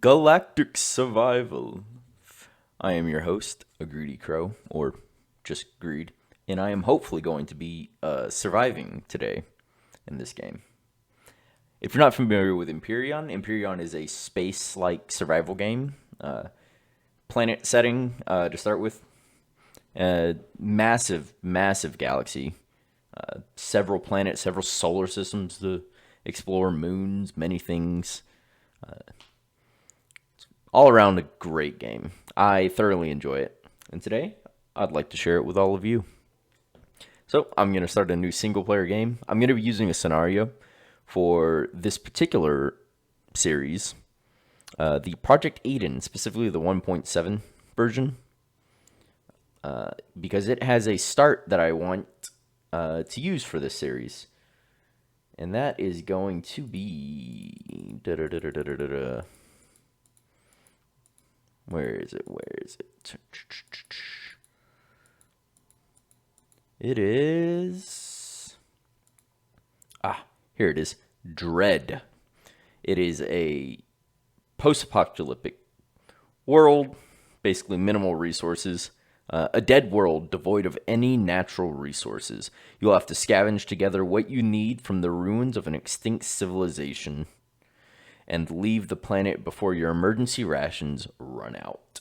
Galactic Survival. I am your host, a greedy crow, or just greed, and I am hopefully going to be surviving today in this game. If you're not familiar with Empyrion, Empyrion is a space-like survival game. Planet setting to start with. Massive galaxy. Several planets, several solar systems to explore, moons, many things. All around a great game. I thoroughly enjoy it. And today, I'd like to share it with all of you. So, I'm going to start a new single player game. I'm going to be using a scenario for this particular series. The Project Eden, specifically the 1.7 version. Because it has a start that I want to use for this series. And that is going to be... Where is it? It is... here it is. Dread. It is a post-apocalyptic world, basically minimal resources. A dead world devoid of any natural resources. You'll have to scavenge together what you need from the ruins of an extinct civilization and leave the planet before your emergency rations run out.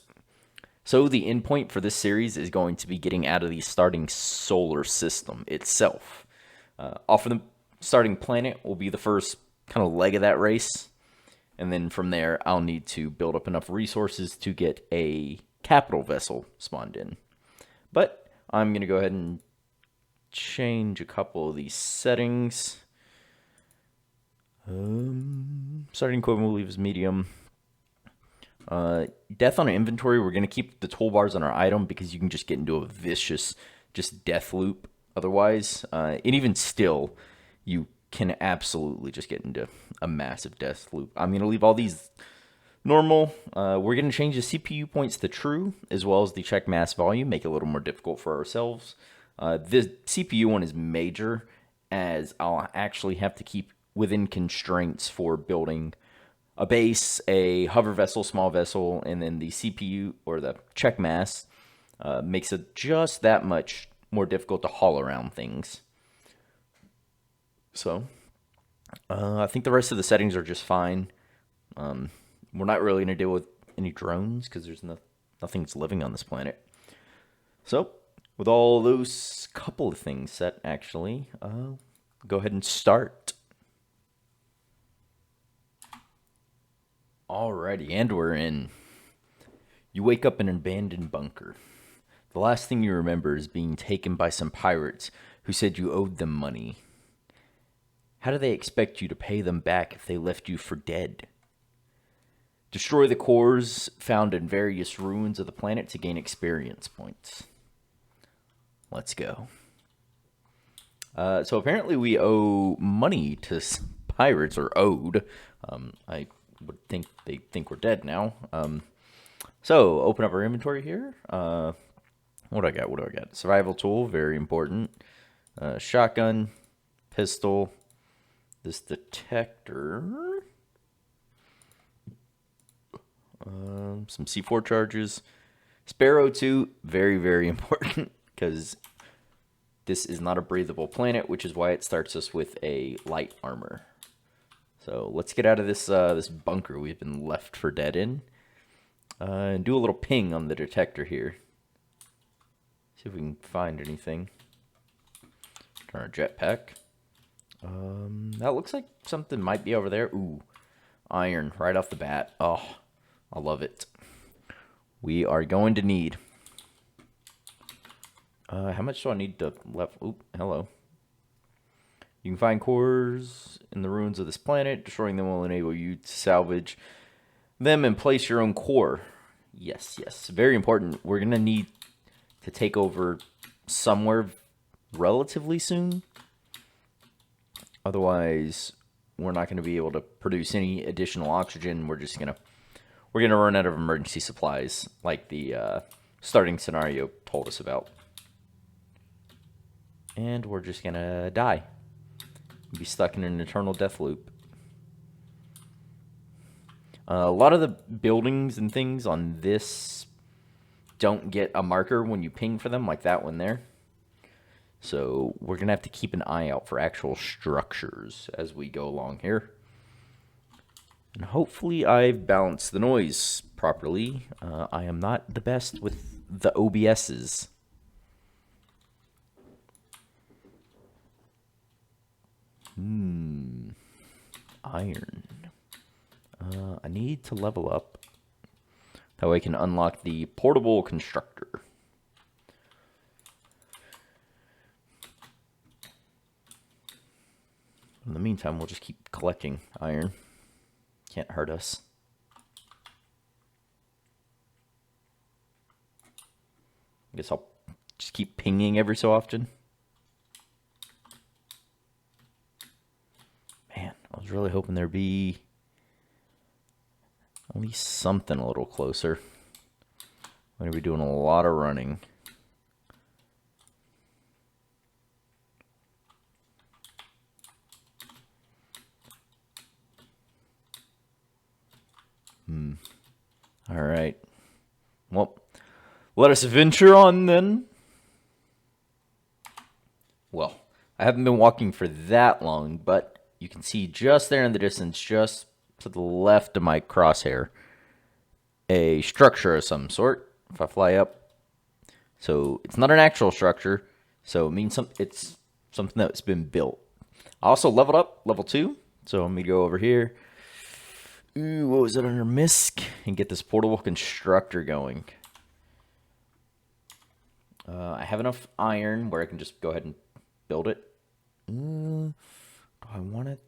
So the endpoint for this series is going to be getting out of the starting solar system itself. Off of the starting planet will be the first kind of leg of that race. And then from there, I'll need to build up enough resources to get a capital vessel spawned in. But I'm going to go ahead and change a couple of these settings. Starting equipment will leave as medium. Death on inventory, we're going to keep the toolbars on our item because you can just get into a vicious just death loop otherwise. And even still, you can absolutely just get into a massive death loop. I'm going to leave all these normal. We're going to change the CPU points to true, as well as the check mass volume, make it a little more difficult for ourselves. This CPU one is major, as I'll actually have to keep within constraints for building a base, a hover vessel, small vessel, and then the CPU, or the check mass, makes it just that much more difficult to haul around things. So, I think the rest of the settings are just fine. We're not really going to deal with any drones because there's nothing's living on this planet. So, with all those couple of things set, actually, go ahead and start. Alrighty, and we're in. You wake up in an abandoned bunker. The last thing you remember is being taken by some pirates who said you owed them money. How do they expect you to pay them back if they left you for dead? Destroy the cores found in various ruins of the planet to gain experience points. Let's go. So apparently we owe money to pirates, or owed. I would think they think we're dead now. So open up our inventory here. What do I got? Survival tool, very important. Shotgun, pistol, this detector. Some C4 charges. Sparrow 2, very important, because this is not a breathable planet, which is why it starts us with a light armor. So let's get out of this this bunker we've been left for dead in. And do a little ping on the detector here. See if we can find anything. Turn our jetpack. That looks like something might be over there. Ooh, iron right off the bat. Oh, I love it. We are going to need. How much do I need to left? Oop, hello. You can find cores in the ruins of this planet. Destroying them will enable you to salvage them and place your own core. Yes, very important. We're going to need to take over somewhere relatively soon. Otherwise, we're not going to be able to produce any additional oxygen. We're going to run out of emergency supplies, like the starting scenario told us about. And we're just going to die. Be stuck in an eternal death loop. A lot of the buildings and things on this don't get a marker when you ping for them, like that one there. So we're going to have to keep an eye out for actual structures as we go along here. And hopefully I've balanced the noise properly. I am not the best with the OBSs. Iron. I need to level up. That way I can unlock the portable constructor. In the meantime, we'll just keep collecting iron. Can't hurt us. I guess I'll just keep pinging every so often. Man, I was really hoping there'd be at least something a little closer. I'm going to be doing a lot of running. All right. Well, let us venture on then. Well, I haven't been walking for that long, but you can see just there in the distance, just to the left of my crosshair, a structure of some sort. If I fly up, so it's not an actual structure, so it means it's something that's been built. I also leveled up, level 2, so let me go over here. Ooh, what was it under MISC? And get this portable constructor going. I have enough iron where I can just go ahead and build it. Do I want it?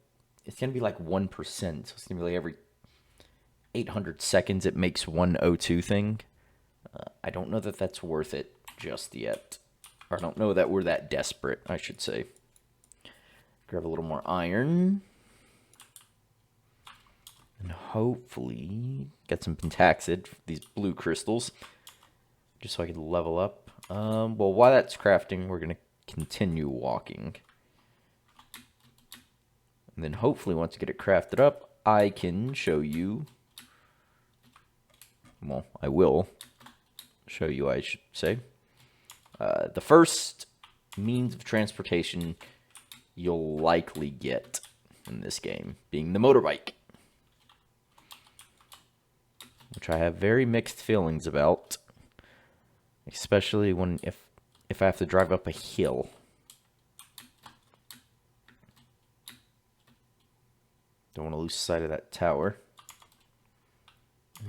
It's going to be like 1%. So it's going to be like every 800 seconds it makes one O2 thing. I don't know that that's worth it just yet. Or I don't know that we're that desperate, I should say. Grab a little more iron. And hopefully get some pentaxid, these blue crystals, just so I can level up. Well, while that's crafting, we're going to continue walking. And then hopefully once I get it crafted up, I can show you, well, I will show you, I should say, the first means of transportation you'll likely get in this game, being the motorbike. Which I have very mixed feelings about, especially when if I have to drive up a hill. Don't want to lose sight of that tower.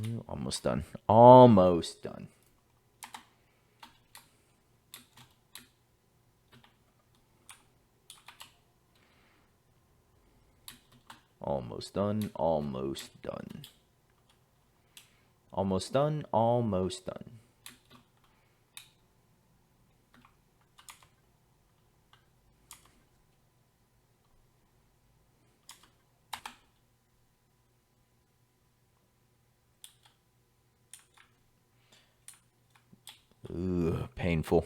Ooh, almost done. Almost done. Almost done. Almost done. Almost done, almost done. Ooh, painful.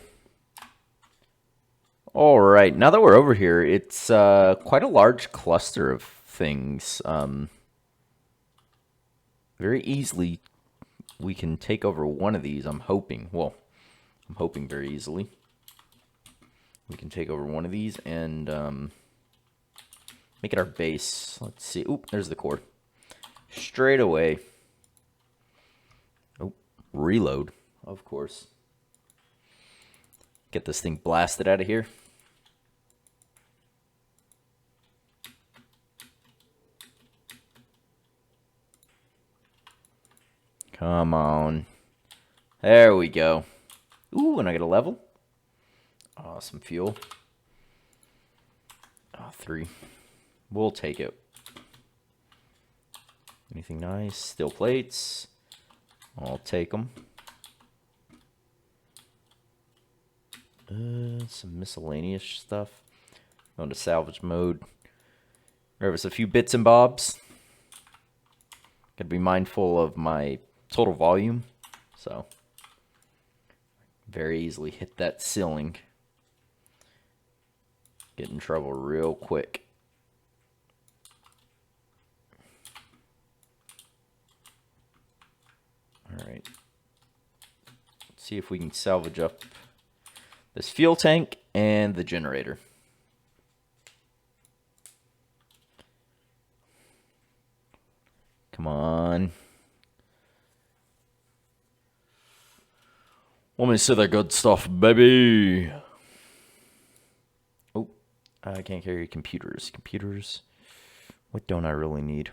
All right, now that we're over here, it's quite a large cluster of things. Very easily we can take over one of these, I'm hoping. Well, I'm hoping very easily. We can take over one of these and make it our base. Let's see. Oop, there's the core. Straight away. Oh, reload, of course. Get this thing blasted out of here. Come on. There we go. Ooh, and I get a level. Some fuel. 3. We'll take it. Anything nice? Steel plates. I'll take them. Some miscellaneous stuff. Go into salvage mode. Grab us a few bits and bobs. Gotta be mindful of my total volume, so very easily hit that ceiling. Get in trouble real quick. see if we can salvage up this fuel tank and the generator. Come on. Let me see the good stuff, baby. Oh, I can't carry computers. Computers. What don't I really need?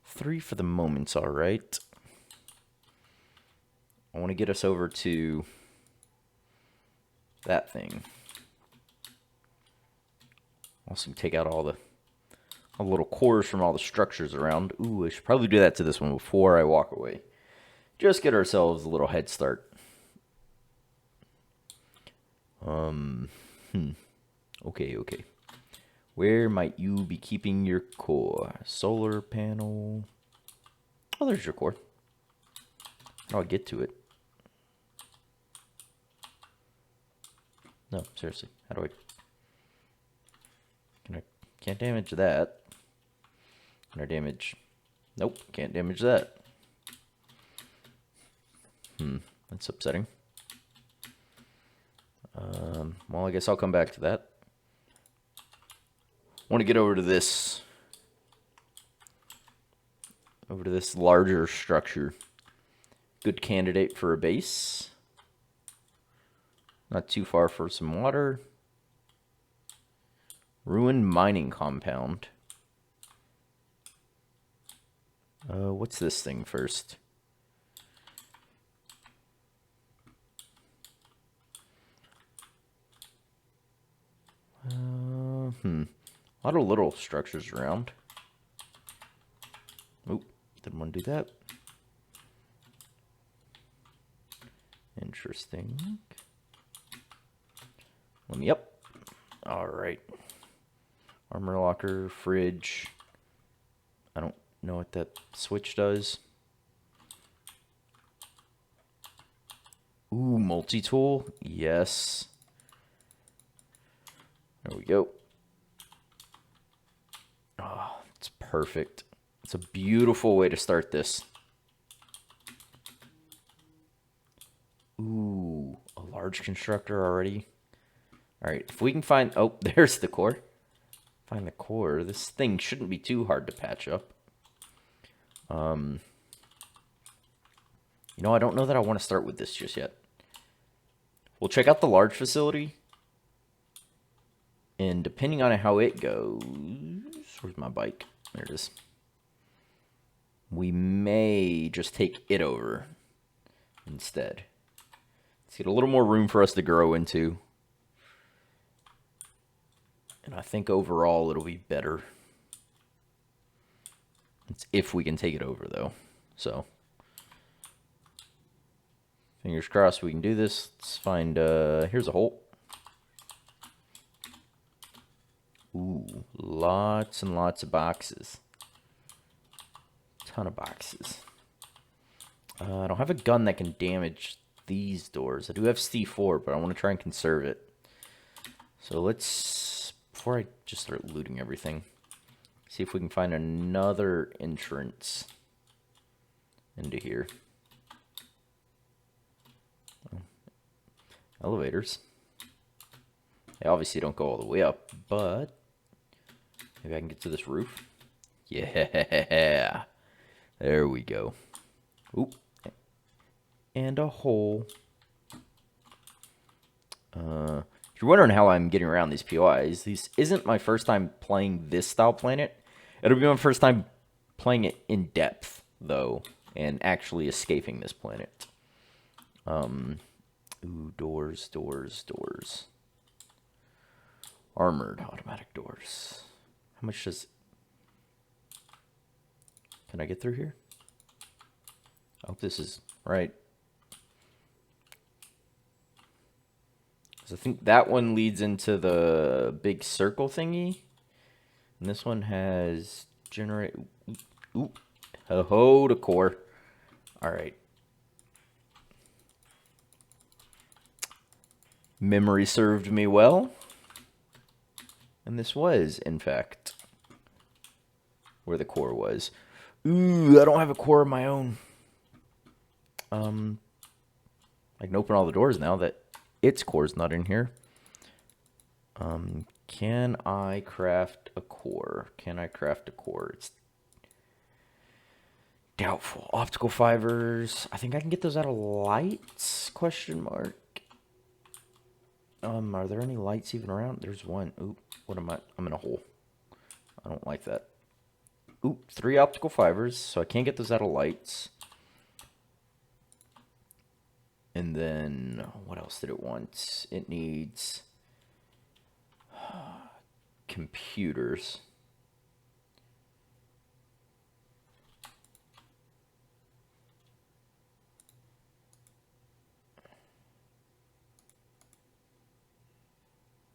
Three for the moment's all right. I want to get us over to that thing. Also take out all the little cores from all the structures around. Ooh, I should probably do that to this one before I walk away. Just get ourselves a little head start. Okay. Where might you be keeping your core? Solar panel. Oh, there's your core. How do I get to it? No, seriously. How do I... Can't damage that. Can I damage... Nope, can't damage that. That's upsetting. Well, I guess I'll come back to that. I want to get over to this larger structure. Good candidate for a base. Not too far for some water. Ruined mining compound. What's this thing first? A lot of little structures around. Oop, didn't want to do that. Interesting. Let me up. Alright. Armor locker, fridge. I don't know what that switch does. Ooh, multi-tool. Yes. There we go. Oh, it's perfect. It's a beautiful way to start this. Ooh, a large constructor already. All right, if we can find... Oh, there's the core. Find the core. This thing shouldn't be too hard to patch up. You know, I don't know that I want to start with this just yet. We'll check out the large facility. And depending on how it goes... Where's my bike? There it is. We may just take it over instead. Let's get a little more room for us to grow into. And I think overall it'll be better. It's if we can take it over, though. So, fingers crossed we can do this. Let's find, here's a hole. Ooh, lots and lots of boxes. Ton of boxes. I don't have a gun that can damage these doors. I do have C4, but I want to try and conserve it. So let's, before I just start looting everything, see if we can find another entrance into here. Oh. Elevators. They obviously don't go all the way up, but maybe I can get to this roof. Yeah. There we go. Oop. And a hole. If you're wondering how I'm getting around these POIs, this isn't my first time playing this style planet. It'll be my first time playing it in depth, though, and actually escaping this planet. Ooh, doors. Armored automatic doors. How much does... Can I get through here? I hope this is right. So I think that one leads into the big circle thingy. And this one has generate... Ooh. Ho-ho to core. Alright. Memory served me well. And this was, in fact, where the core was. Ooh, I don't have a core of my own. I can open all the doors now that its core's not in here. Can I craft a core? Can I craft a core? It's doubtful. Optical fibers. I think I can get those out of lights? Question mark. Are there any lights even around? There's one. Oop, what am I? I'm in a hole. I don't like that. Oop, 3 optical fibers, so I can't get those out of lights. And then, what else did it want? It needs computers.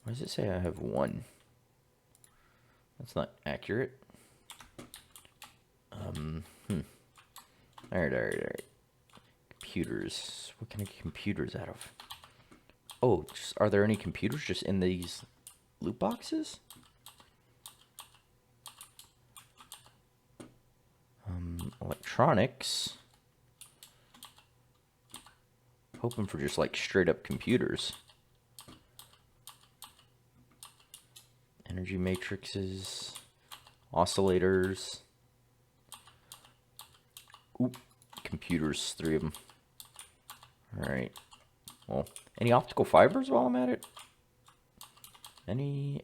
Why does it say I have 1? That's not accurate. Alright. Computers. What can I get computers out of? Oh, are there any computers just in these loot boxes? Electronics. Hoping for just like straight up computers. Energy matrices. Oscillators. Oop. Computers, 3 of them. Alright. Well, any optical fibers while I'm at it? Any?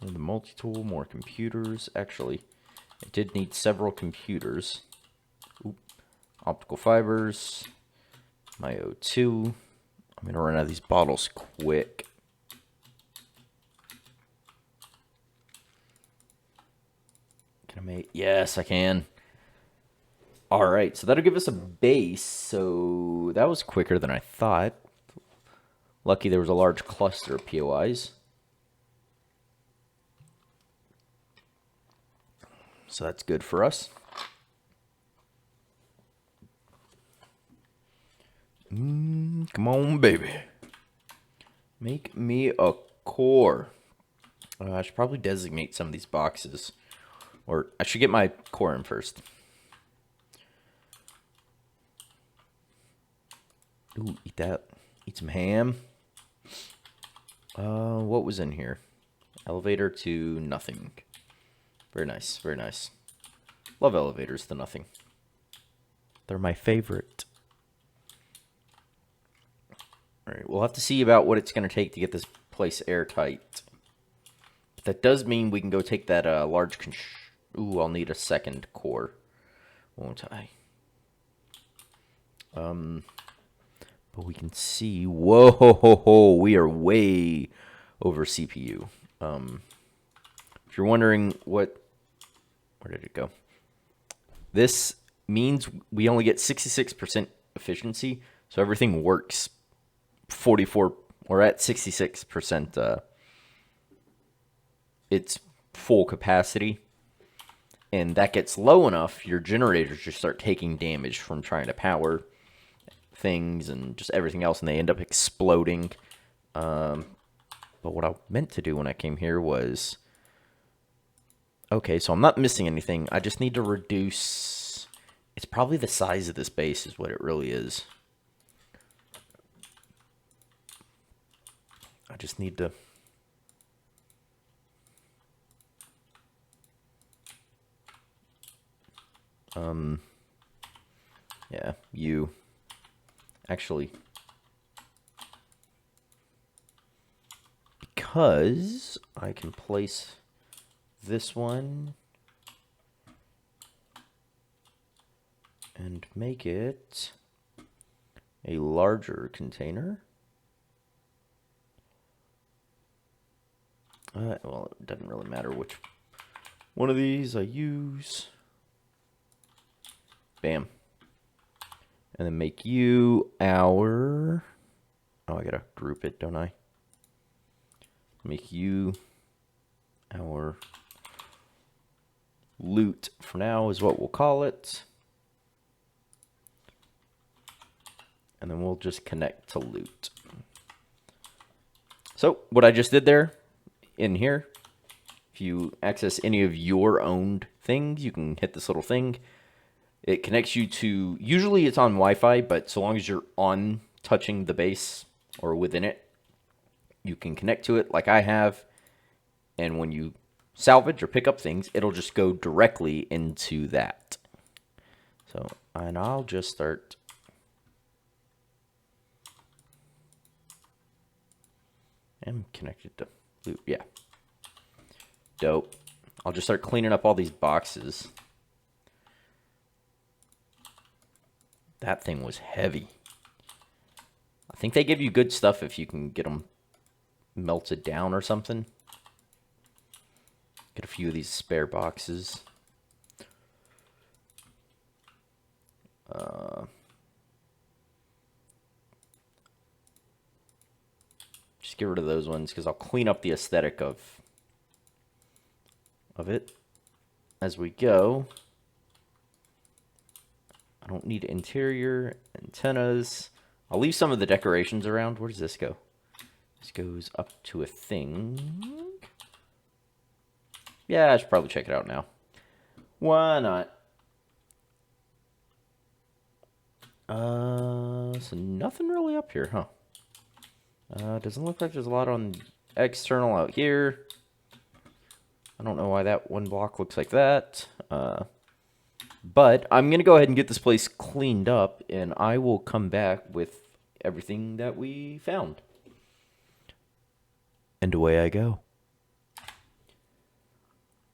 The multi-tool, more computers. Actually, it did need several computers. Oop. Optical fibers. My O2. I'm going to run out of these bottles quick. Can I make... Yes, I can. Alright, so that'll give us a base. So that was quicker than I thought. Lucky there was a large cluster of POIs. So that's good for us. Come on, baby. Make me a core. I should probably designate some of these boxes. Or I should get my core in first. Ooh, eat that. Eat some ham. What was in here? Elevator to nothing. Very nice, very nice. Love elevators to nothing. They're my favorite. Alright, we'll have to see about what it's going to take to get this place airtight. But that does mean we can go take that large... Ooh, I'll need a second core. Won't I? But we can see... Whoa, we are way over CPU. If you're wondering what... Where did it go? This means we only get 66% efficiency, so everything works 44... We're at 66%. It's full capacity. And that gets low enough, your generators just start taking damage from trying to power things and just everything else, and they end up exploding. But what I meant to do when I came here was... Okay, so I'm not missing anything. I just need to reduce... It's probably the size of this base is what it really is. I just need to... Yeah, you... Actually... Because I can place this one and make it a larger container. Well, it doesn't really matter which one of these I use. Bam. And then make you our... Oh, I gotta group it, don't I? Make you our loot for now is what we'll call it. And then we'll just connect to loot. So what I just did there, in here, if you access any of your owned things, you can hit this little thing. It connects you to, usually it's on Wi-Fi, but so long as you're on touching the base or within it, you can connect to it like I have. And when you salvage or pick up things, it'll just go directly into that. So, and I'll just start. I'm connected to loot, yeah. Dope. I'll just start cleaning up all these boxes. That thing was heavy. I think they give you good stuff if you can get them melted down or something. Get a few of these spare boxes. Just get rid of those ones because I'll clean up the aesthetic of it as we go. I don't need interior antennas. I'll leave some of the decorations around. Where does this go? This goes up to a thing. Yeah, I should probably check it out now. Why not? So nothing really up here, huh? Doesn't look like there's a lot on external out here. I don't know why that one block looks like that. But I'm going to go ahead and get this place cleaned up, and I will come back with everything that we found. And away I go.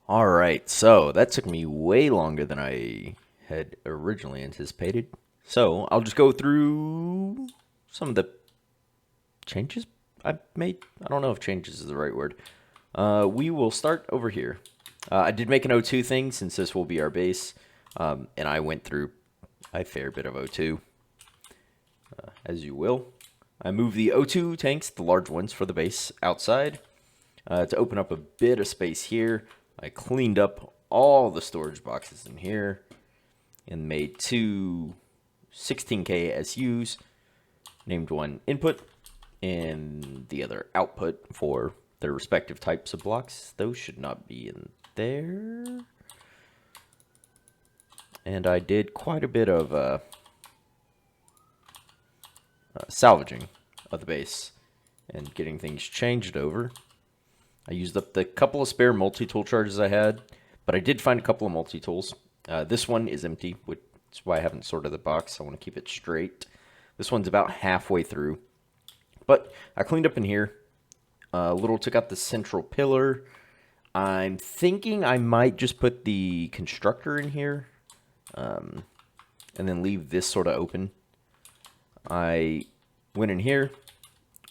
Alright, so that took me way longer than I had originally anticipated. So I'll just go through some of the changes I've made. I don't know if changes is the right word. We will start over here. I did make an O2 thing since this will be our base. And I went through a fair bit of O2, as you will. I moved the O2 tanks, the large ones for the base, outside to open up a bit of space here. I cleaned up all the storage boxes in here and made two 16K SUs, named one input and the other output for their respective types of blocks. Those should not be in there. And I did quite a bit of salvaging of the base and getting things changed over. I used up the couple of spare multi-tool charges I had, but I did find a couple of multi-tools. This one is empty, which is why I haven't sorted the box. I want to keep it straight. This one's about halfway through. But I cleaned up in here. Took out the central pillar. I'm thinking I might just put the constructor in here. And then leave this sort of open. I went in here,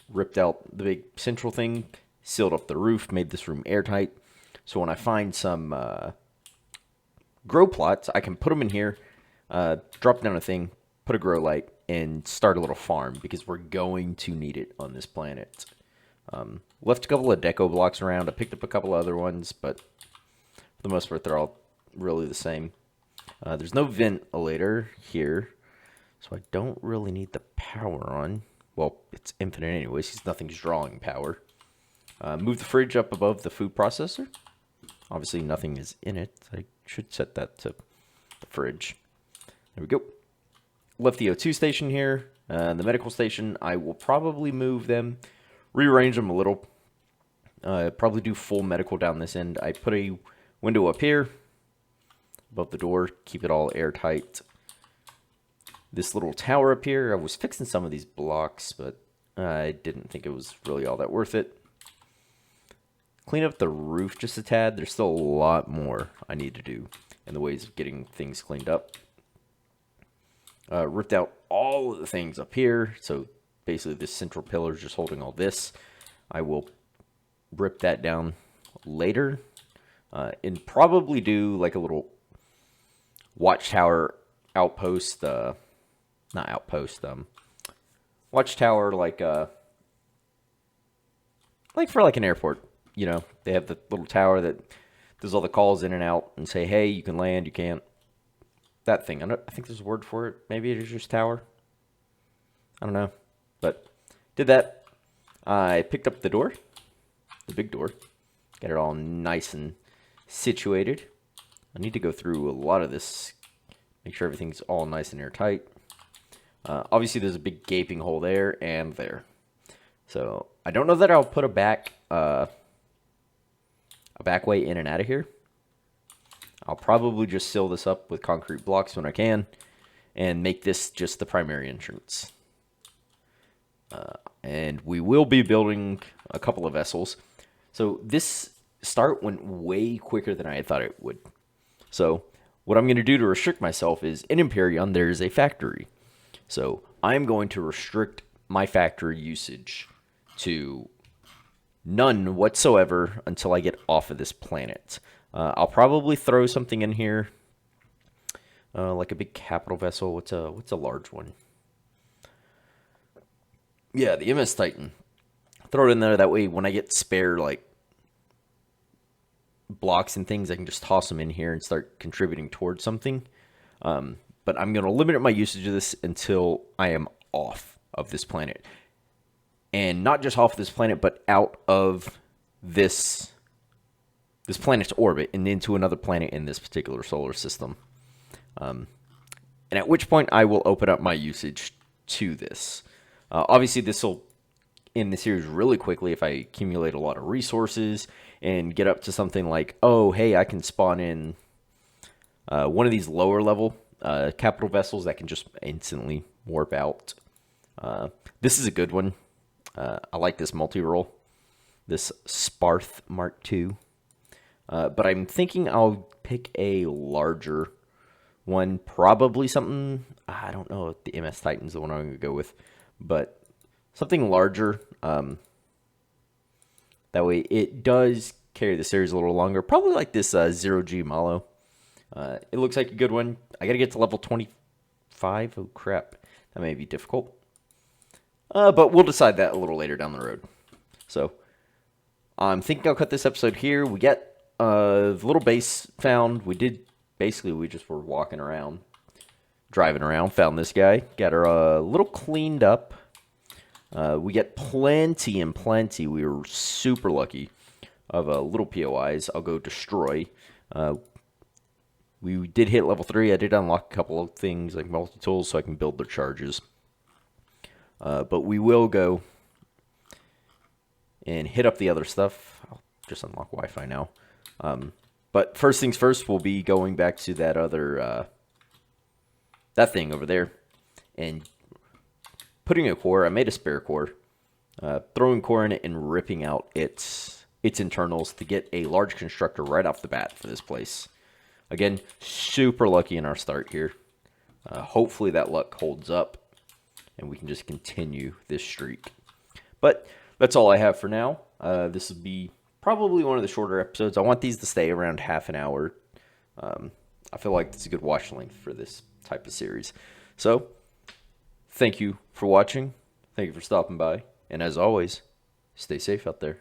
ripped out the big central thing, sealed up the roof, made this room airtight. So when I find some grow plots, I can put them in here, drop down a thing, put a grow light, and start a little farm because we're going to need it on this planet. Left a couple of deco blocks around. I picked up a couple of other ones, but for the most part, they're all really the same. There's no ventilator here, so I don't really need the power on. Well, it's infinite anyways, because nothing's drawing power. Move the fridge up above the food processor. Obviously, nothing is in it. I should set that to the fridge. There we go. Left the O2 station here. The medical station, I will probably move them, rearrange them a little. Probably do full medical down this end. I put a window up here above the door, keep it all airtight. This little tower up here, I was fixing some of these blocks, but I didn't think it was really all that worth it. Clean up the roof just a tad. There's still a lot more I need to do in the ways of getting things cleaned up. Ripped out all of the things up here, so basically this central pillar is just holding all this. I will rip that down later and probably do like a little watchtower outpost, not outpost, watchtower like for like an airport. You know, they have the little tower that does all the calls in and out and say, hey, you can land, you can't. That thing. I think there's a word for it. Maybe it is just tower. I don't know. But did that. I picked up the door, the big door, got it all nice and situated. I need to go through a lot of this, make sure everything's all nice and airtight. Obviously, there's a big gaping hole there and there. So I don't know that I'll put a back way in and out of here. I'll probably just seal this up with concrete blocks when I can, and make this just the primary entrance. And we will be building a couple of vessels. So this start went way quicker than I had thought it would. So what I'm going to do to restrict myself is, in Empyrion, there's a factory. So I'm going to restrict my factory usage to none whatsoever until I get off of this planet. I'll probably throw something in here, like a big capital vessel. What's a large one? Yeah, the MS Titan. Throw it in there. That way, when I get spare like blocks and things, I can just toss them in here and start contributing towards something. But I'm going to limit my usage of this until I am off of this planet. And not just off this planet, but out of this planet's orbit and into another planet in this particular solar system. And at which point I will open up my usage to this. Obviously, this will end the series really quickly if I accumulate a lot of resources and get up to something like, oh, hey, I can spawn in one of these lower level capital vessels that can just instantly warp out. This is a good one. I like this multi-roll, this Sparth Mark II. But I'm thinking I'll pick a larger one, probably something, I don't know if the MS Titan's the one I'm going to go with, but something larger. That way it does carry the series a little longer, probably like this 0G Malo. It looks like a good one. I got to get to level 25. Oh, crap. That may be difficult. But we'll decide that a little later down the road. So I'm thinking I'll cut this episode here. We get the little base found. We just were walking around, driving around, found this guy. Got her a little cleaned up. We get plenty and plenty. We were super lucky of little POIs. I'll go destroy. We did hit level 3. I did unlock a couple of things like multi-tools so I can build their charges. But we will go and hit up the other stuff. I'll just unlock Wi-Fi now. But first things first, we'll be going back to that other, that thing over there. And putting a core, I made a spare core. Throwing core in it and ripping out its internals to get a large constructor right off the bat for this place. Again, super lucky in our start here. Hopefully that luck holds up and we can just continue this streak. But that's all I have for now. This will be probably one of the shorter episodes. I want these to stay around half an hour. I feel like it's a good watch length for this type of series. So, thank you for watching. Thank you for stopping by. And as always, stay safe out there.